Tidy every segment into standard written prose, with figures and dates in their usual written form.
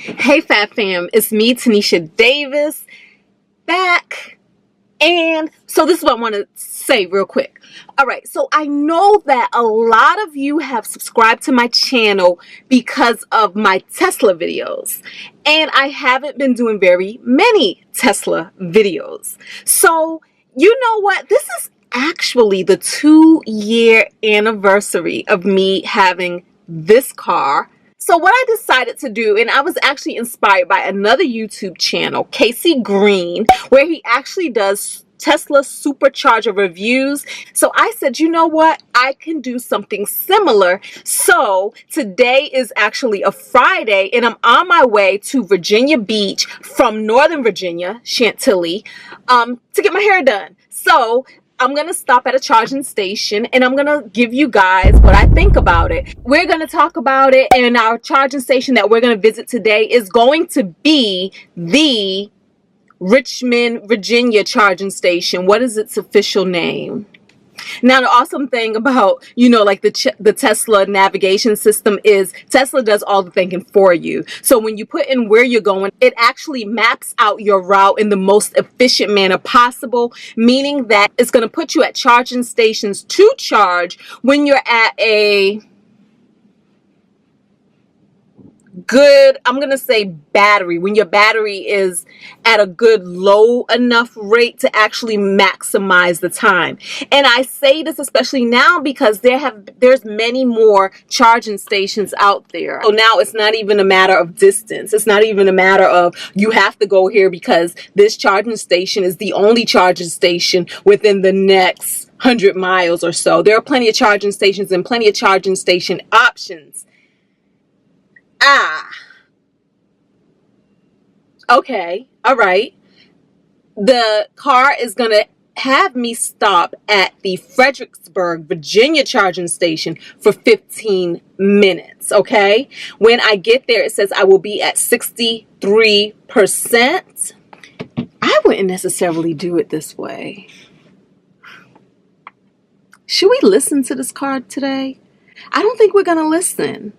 Hey Fat Fam, it's me, Tinesha Davis, back. And so this is what I want to say real quick. All right, so I know that a lot of you have subscribed to my channel because of my Tesla videos. And I haven't been doing very many Tesla videos. So you know what? This is actually the 2-year anniversary of me having this car. So what I decided to do, and I was actually inspired by another YouTube channel, Casey Green, where he actually does Tesla Supercharger reviews. So I said, you know what? I can do something similar. So today is actually a Friday, and I'm on my way to Virginia Beach from Northern Virginia, Chantilly, to get my hair done. So I'm going to stop at a charging station and I'm going to give you guys what I think about it. We're going to talk about it, and our charging station that we're going to visit today is going to be the Richmond, Virginia charging station. What is its official name? Now, the awesome thing about, like the Tesla navigation system is Tesla does all the thinking for you. So when you put in where you're going, it actually maps out your route in the most efficient manner possible, meaning that it's going to put you at charging stations to charge when you're at a good, I'm going to say battery, when your battery is at a good low enough rate to actually maximize the time. And I say this especially now because there's many more charging stations out there. So now it's not even a matter of distance. It's not even a matter of you have to go here because this charging station is the only charging station within the next 100 miles or so. There are plenty of charging stations and plenty of charging station options. Okay, all right. The car is going to have me stop at the Fredericksburg, Virginia charging station for 15 minutes, okay? When I get there, it says I will be at 63%. I wouldn't necessarily do it this way. Should we listen to this car today? I don't think we're going to listen.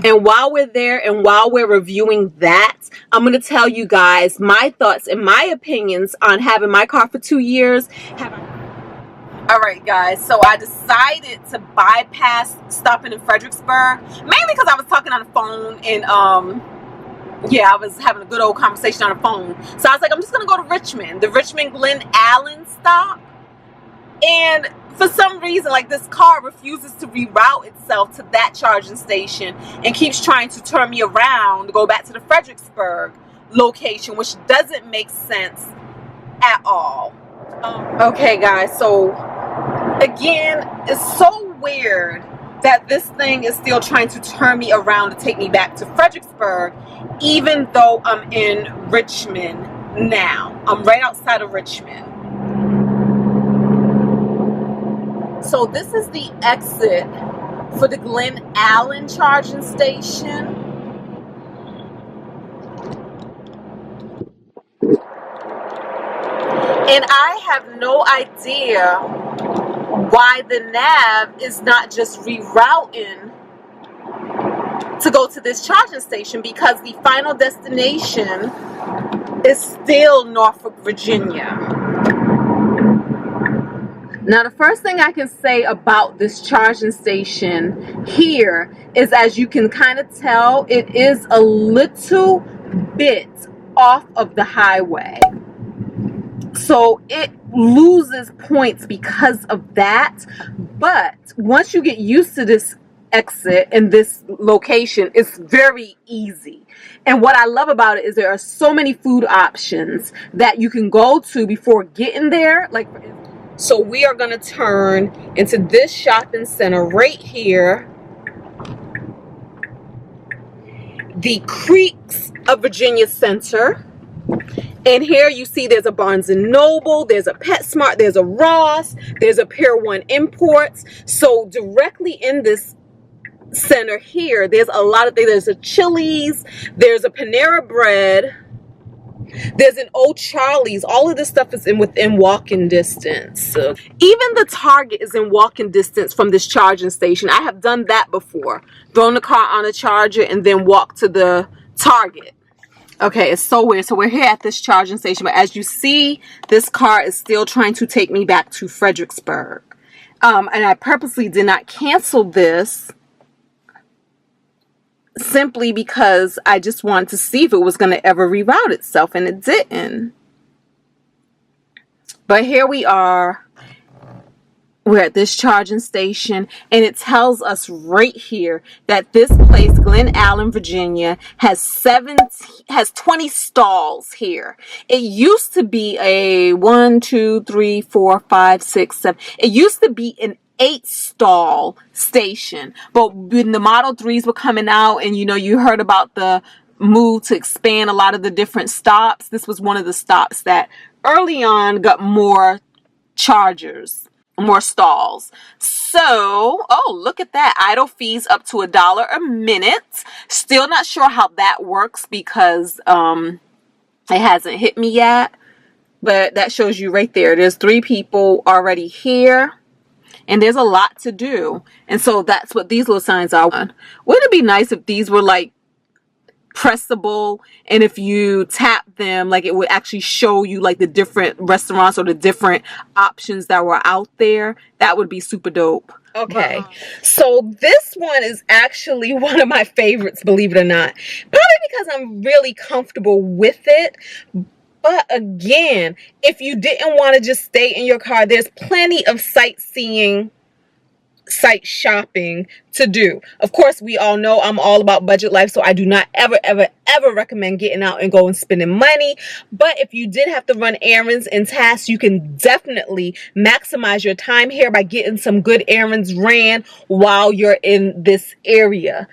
And while we're there and while we're reviewing that, I'm going to tell you guys my thoughts and my opinions on having my car for 2 years. All right, guys, so I decided to bypass stopping in Fredericksburg, mainly because I was talking on the phone and I was having a good old conversation on the phone. So I was like, I'm just going to go to Richmond, the Richmond Glen Allen stop. And for some reason, like, this car refuses to reroute itself to that charging station and keeps trying to turn me around to go back to the Fredericksburg location, which doesn't make sense at all. Okay, guys, so again, it's so weird that this thing is still trying to turn me around to take me back to Fredericksburg, even though I'm in Richmond now. I'm right outside of Richmond. So this is the exit for the Glen Allen charging station. And I have no idea why the nav is not just rerouting to go to this charging station, because the final destination is still Norfolk, Virginia. Now, the first thing I can say about this charging station here is, as you can kind of tell, it is a little bit off of the highway. So it loses points because of that. But once you get used to this exit and this location, it's very easy. And what I love about it is there are so many food options that you can go to before getting there. So we are going to turn into this shopping center right here, the Creeks of Virginia Center. And here you see there's a Barnes & Noble, there's a PetSmart, there's a Ross, there's a Pier 1 Imports. So directly in this center here, there's a lot of things. There's a Chili's, there's a Panera Bread, There's an old Charlie's. All of this stuff is within walking distance. So even the Target is in walking distance from this charging station. I have done that before. Thrown the car on a charger and then walk to the Target. Okay, it's so weird. So we're here at this charging station, but as you see, this car is still trying to take me back to Fredericksburg. And I purposely did not cancel this simply because I just wanted to see if it was going to ever reroute itself, and it didn't. But here we are. We're at this charging station, and it tells us right here that this place, Glen Allen, Virginia, has 20 stalls here. It used to be a 1, 2, 3, 4, 5, 6, 7. It used to be an 8-stall station, but when the Model 3s were coming out, and you heard about the move to expand a lot of the different stops, this was one of the stops that early on got more chargers, more stalls. So, oh, look at that. Idle fees up to $1 a minute. Still not sure how that works because it hasn't hit me yet. But that shows you right there. There's 3 people already here. And there's a lot to do. And so that's what these little signs are. Wouldn't it be nice if these were like pressable, and if you tap them, like it would actually show you like the different restaurants or the different options that were out there? That would be super dope. Okay, so this one is actually one of my favorites, believe it or not. Probably because I'm really comfortable with it. But again, if you didn't want to just stay in your car, there's plenty of sightseeing, site shopping to do. Of course, we all know I'm all about budget life, so I do not ever recommend getting out and going spending money. But if you did have to run errands and tasks, you can definitely maximize your time here by getting some good errands ran while you're in this area.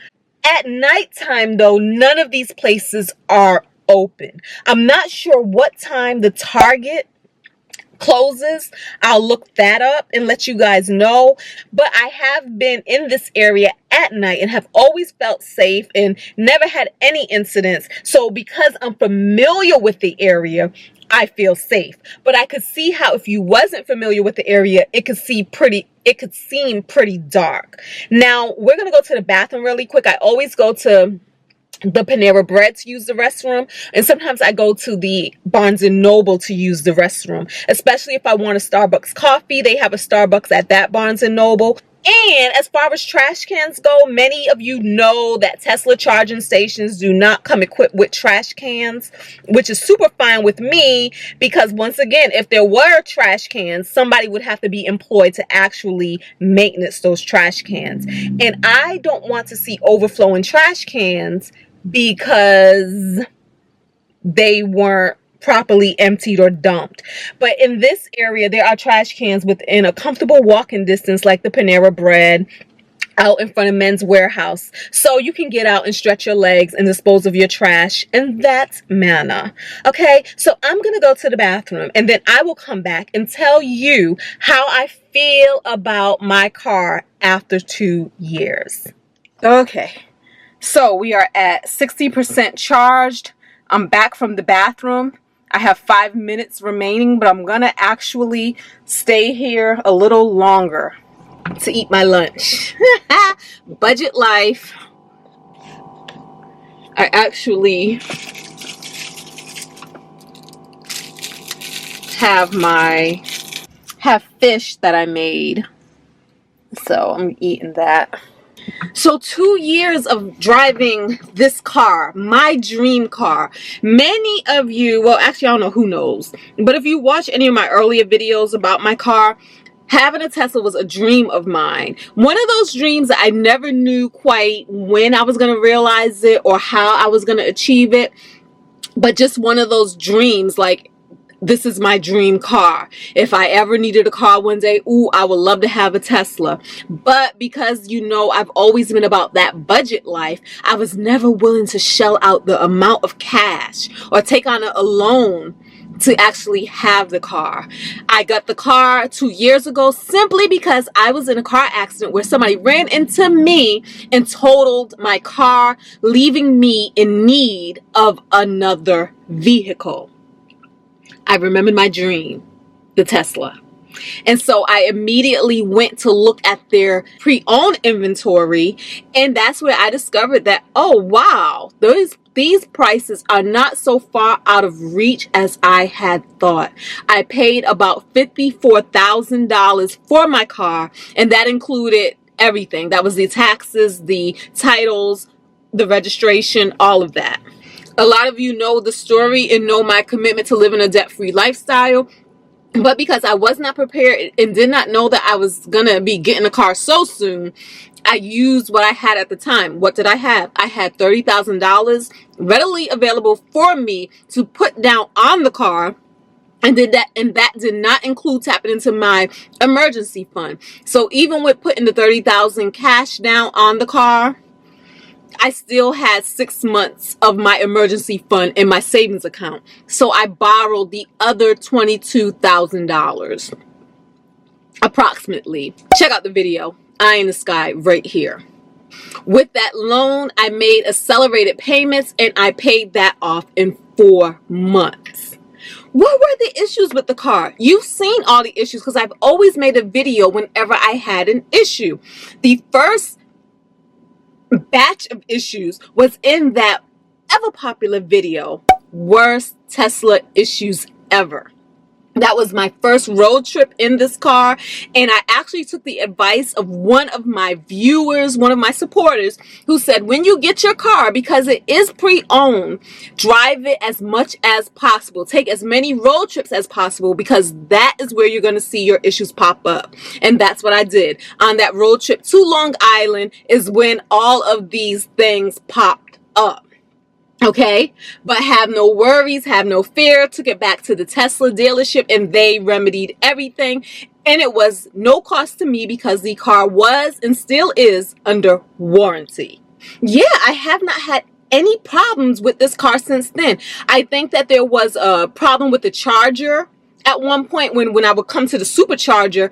At nighttime, though, none of these places are open. I'm not sure what time the Target closes. I'll look that up and let you guys know. But I have been in this area at night and have always felt safe and never had any incidents. So because I'm familiar with the area, I feel safe. But I could see how if you wasn't familiar with the area, it could seem pretty dark. Now, we're going to go to the bathroom really quick. I always go to the Panera Bread to use the restroom, and sometimes I go to the Barnes & Noble to use the restroom, especially if I want a Starbucks coffee. They have a Starbucks at that Barnes & Noble. And as far as trash cans go, many of you know that Tesla charging stations do not come equipped with trash cans, which is super fine with me because, once again, if there were trash cans, somebody would have to be employed to actually maintenance those trash cans. And I don't want to see overflowing trash cans because they weren't properly emptied or dumped. But in this area, there are trash cans within a comfortable walking distance, like the Panera Bread out in front of Men's Warehouse. So you can get out and stretch your legs and dispose of your trash in that manner. Okay, so I'm going to go to the bathroom and then I will come back and tell you how I feel about my car after 2 years. Okay, so we are at 60% charged. I'm back from the bathroom. I have 5 minutes remaining, but I'm gonna actually stay here a little longer to eat my lunch. Budget life. I actually have fish that I made, so I'm eating that. So 2 years of driving this car, my dream car. Many of you, well, actually, I don't know who knows, but if you watch any of my earlier videos about my car, having a Tesla was a dream of mine. One of those dreams that I never knew quite when I was going to realize it or how I was going to achieve it, but just one of those dreams, like, this is my dream car. If I ever needed a car one day, ooh, I would love to have a Tesla. But because, you know, I've always been about that budget life, I was never willing to shell out the amount of cash or take on a loan to actually have the car. I got the car 2 years ago simply because I was in a car accident where somebody ran into me and totaled my car, leaving me in need of another vehicle. I remembered my dream, the Tesla. And so I immediately went to look at their pre-owned inventory, and that's where I discovered that, oh wow, these prices are not so far out of reach as I had thought. I paid about $54,000 for my car, and that included everything. That was the taxes, the titles, the registration, all of that. A lot of you know the story and know my commitment to living a debt-free lifestyle. But because I was not prepared and did not know that I was going to be getting a car so soon, I used what I had at the time. What did I have? I had $30,000 readily available for me to put down on the car. And that did not include tapping into my emergency fund. So even with putting the $30,000 cash down on the car, I still had 6 months of my emergency fund in my savings account. So I borrowed the other $22,000 approximately. Check out the video, Eye in the Sky, right here. With that loan, I made accelerated payments and I paid that off in 4 months. What were the issues with the car? You've seen all the issues because I've always made a video whenever I had an issue. The first batch of issues was in that ever popular video, Worst Tesla Issues Ever. That was my first road trip in this car, and I actually took the advice of one of my viewers, one of my supporters, who said, when you get your car, because it is pre-owned, drive it as much as possible. Take as many road trips as possible, because that is where you're going to see your issues pop up. And that's what I did. On that road trip to Long Island is when all of these things popped up. Okay, but have no worries, have no fear. Took it back to the Tesla dealership and they remedied everything. And it was no cost to me because the car was and still is under warranty. Yeah, I have not had any problems with this car since then. I think that there was a problem with the charger at one point when I would come to the Supercharger.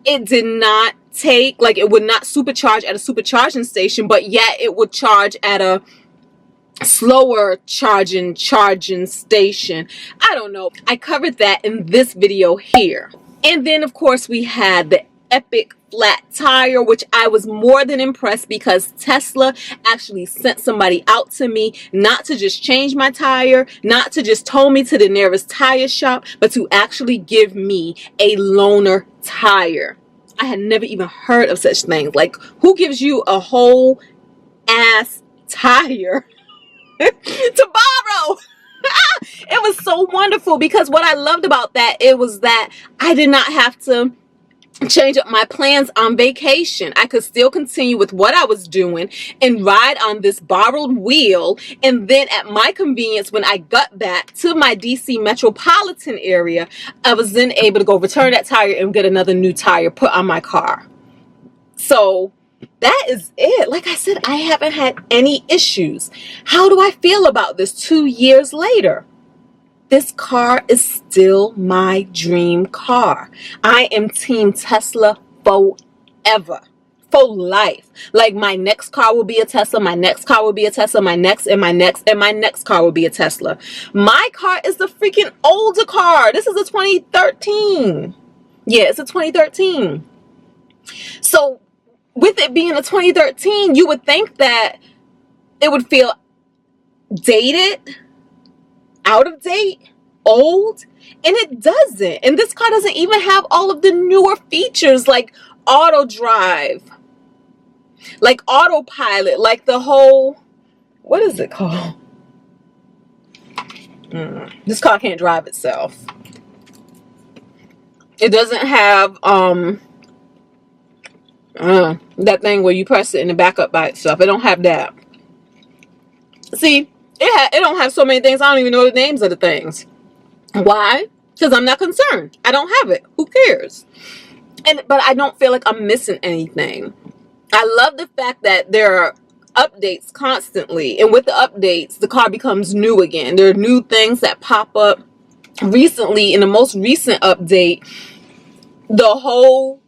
It did not take, like, it would not supercharge at a supercharging station, but yet it would charge at a slower charging station. I don't know. I covered that in this video here. And then of course we had the epic flat tire, which I was more than impressed because Tesla actually sent somebody out to me, not to just change my tire, not to just tow me to the nearest tire shop, but to actually give me a loaner tire. I had never even heard of such things. Like, who gives you a whole ass tire to borrow? It was so wonderful because what I loved about that, it was that I did not have to change up my plans on vacation. I could still continue with what I was doing and ride on this borrowed wheel, and then at my convenience, when I got back to my DC metropolitan area, I was then able to go return that tire and get another new tire put on my car. So that is it. Like I said, I haven't had any issues. How do I feel about this 2 years later? This car is still my dream car. I am Team Tesla forever. For life. Like, my next car will be a Tesla, my next car will be a Tesla, my next and my next and my next car will be a Tesla. My car is the freaking older car. This is a 2013. Yeah, it's a 2013. So with it being a 2013, you would think that it would feel dated, out of date, old, and it doesn't. And this car doesn't even have all of the newer features like auto drive, like autopilot, like the whole, what is it called? This car can't drive itself. It doesn't have that thing where you press it and it back up by itself. It don't have that. See, it don't have so many things. I don't even know the names of the things. Why? Because I'm not concerned. I don't have it. Who cares? But I don't feel like I'm missing anything. I love the fact that there are updates constantly, and with the updates, the car becomes new again. There are new things that pop up. Recently, in the most recent update, the whole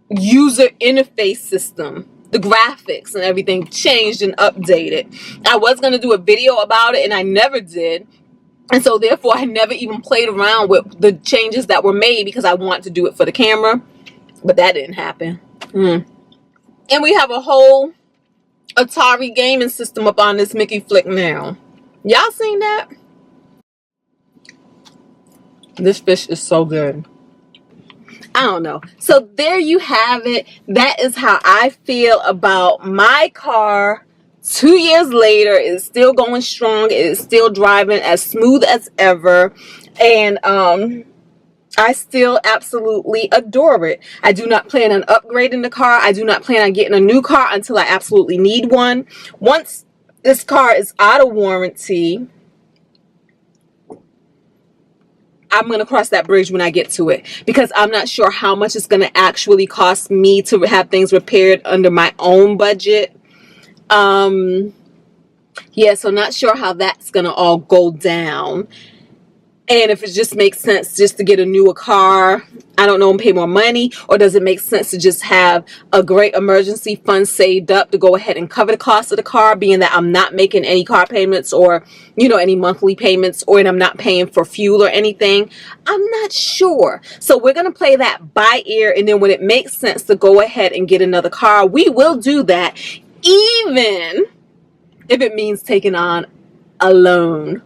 user interface system, the graphics and everything changed and updated. I was going to do a video about it and I never did And so therefore I never even played around with the changes that were made because I want to do it for the camera, but that didn't happen. And we have a whole Atari gaming system up on this Mickey flick now. Y'all seen that? This fish is so good. I don't know. So there you have it. That is how I feel about my car. 2 years later, it's still going strong. It is still driving as smooth as ever. And I still absolutely adore it. I do not plan on upgrading the car. I do not plan on getting a new car until I absolutely need one. Once this car is out of warranty, I'm going to cross that bridge when I get to it, because I'm not sure how much it's going to actually cost me to have things repaired under my own budget. Yeah, so not sure how that's going to all go down. And if it just makes sense just to get a newer car, I don't know, and pay more money, or does it make sense to just have a great emergency fund saved up to go ahead and cover the cost of the car, being that I'm not making any car payments or, you know, any monthly payments, or and I'm not paying for fuel or anything. I'm not sure. So we're going to play that by ear, and then when it makes sense to go ahead and get another car, we will do that, even if it means taking on a loan